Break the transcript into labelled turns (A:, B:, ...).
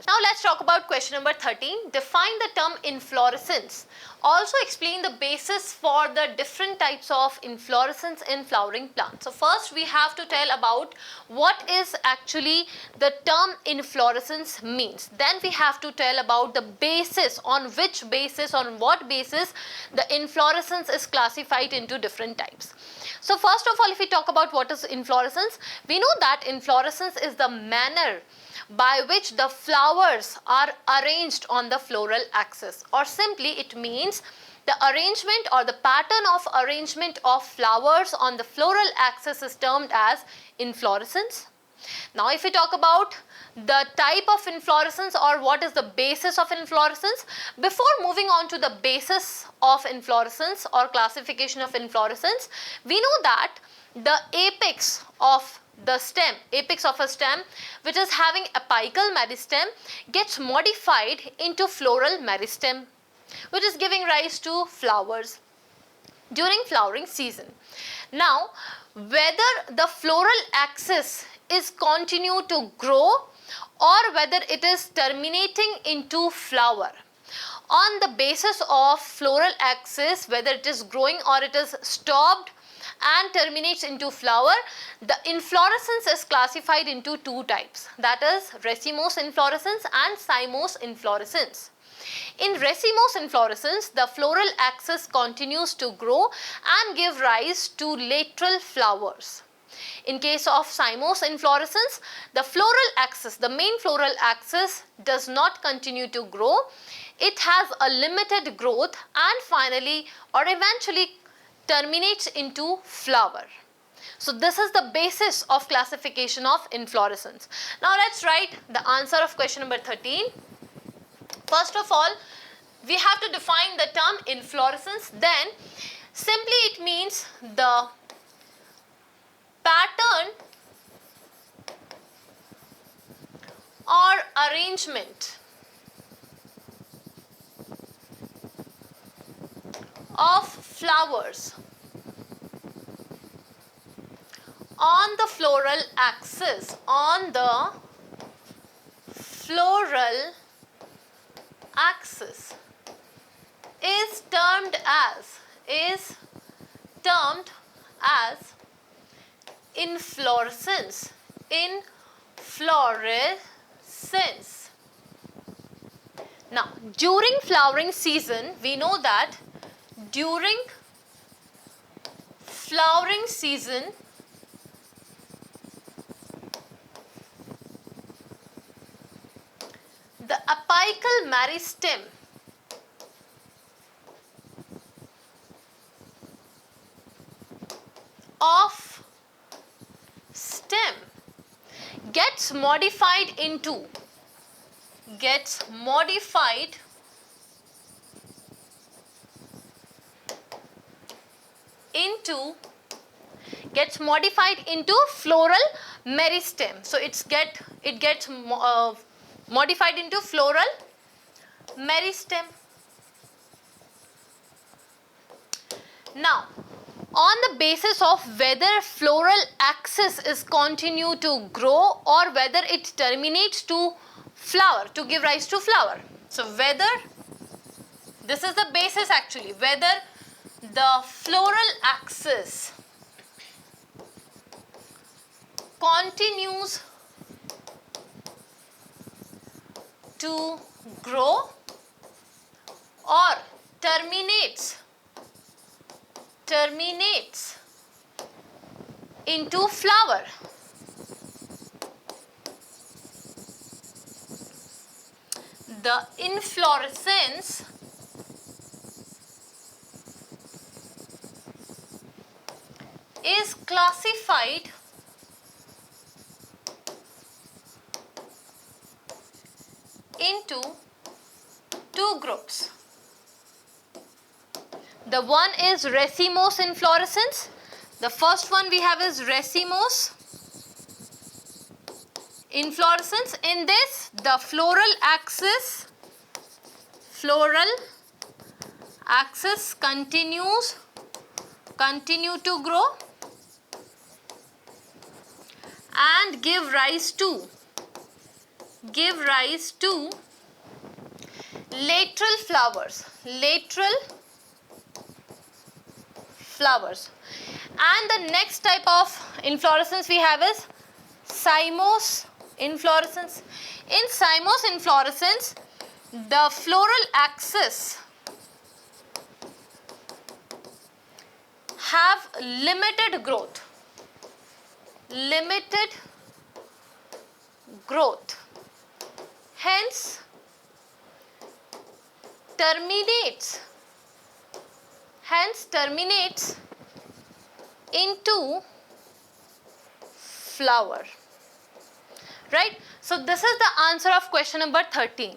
A: Now let's talk about question number 13. Define the term inflorescence. Also explain the basis for the different types of inflorescence in flowering plants. So first we have to tell about what is actually the term inflorescence means. Then we have to tell about the basis, on what basis the inflorescence is classified into different types. So first of all, if we talk about what is inflorescence, we know that inflorescence is the manner by which the flowers are arranged on the floral axis, or simply it means the arrangement or the pattern of arrangement of flowers on the floral axis is termed as inflorescence. Now if we talk about the type of inflorescence or what is the basis of inflorescence, before moving on to the basis of inflorescence or classification of inflorescence, we know that the apex of a stem which is having apical meristem gets modified into floral meristem, which is giving rise to flowers during flowering season. Now whether the floral axis is continue to grow or whether it is terminating into flower, on the basis of floral axis, whether it is growing or it is stopped and terminates into flower, the inflorescence is classified into two types, that is racemose inflorescence and cymose inflorescence. In racemose inflorescence, the floral axis continues to grow and give rise to lateral flowers. In case of cymose inflorescence, the floral axis, the main floral axis does not continue to grow. It has a limited growth and finally or eventually terminates into flower. So this is the basis of classification of inflorescence. Now let's write the answer of question number 13. First of all, we have to define the term inflorescence. Then simply it means the pattern or arrangement of flowers on the floral axis, is termed as inflorescence. Now during flowering season, we know that during flowering season the apical meristem of stem gets modified into floral meristem. So it gets modified into floral meristem. Now on the basis of whether floral axis is continue to grow or whether it terminates to flower, to give rise to flower. So whether, this is the basis actually, whether the floral axis continues to grow or terminates into flower. The inflorescence is classified into two groups. The one is racemose inflorescence. The first one we have is racemose inflorescence. In this, the floral axis continue to grow and give rise to give rise to lateral flowers. Lateral flowers. And the next type of inflorescence we have is cymose inflorescence. In cymose inflorescence, the floral axis have limited growth. Limited growth. Hence, terminates into flower. Right? So this is the answer of question number 13.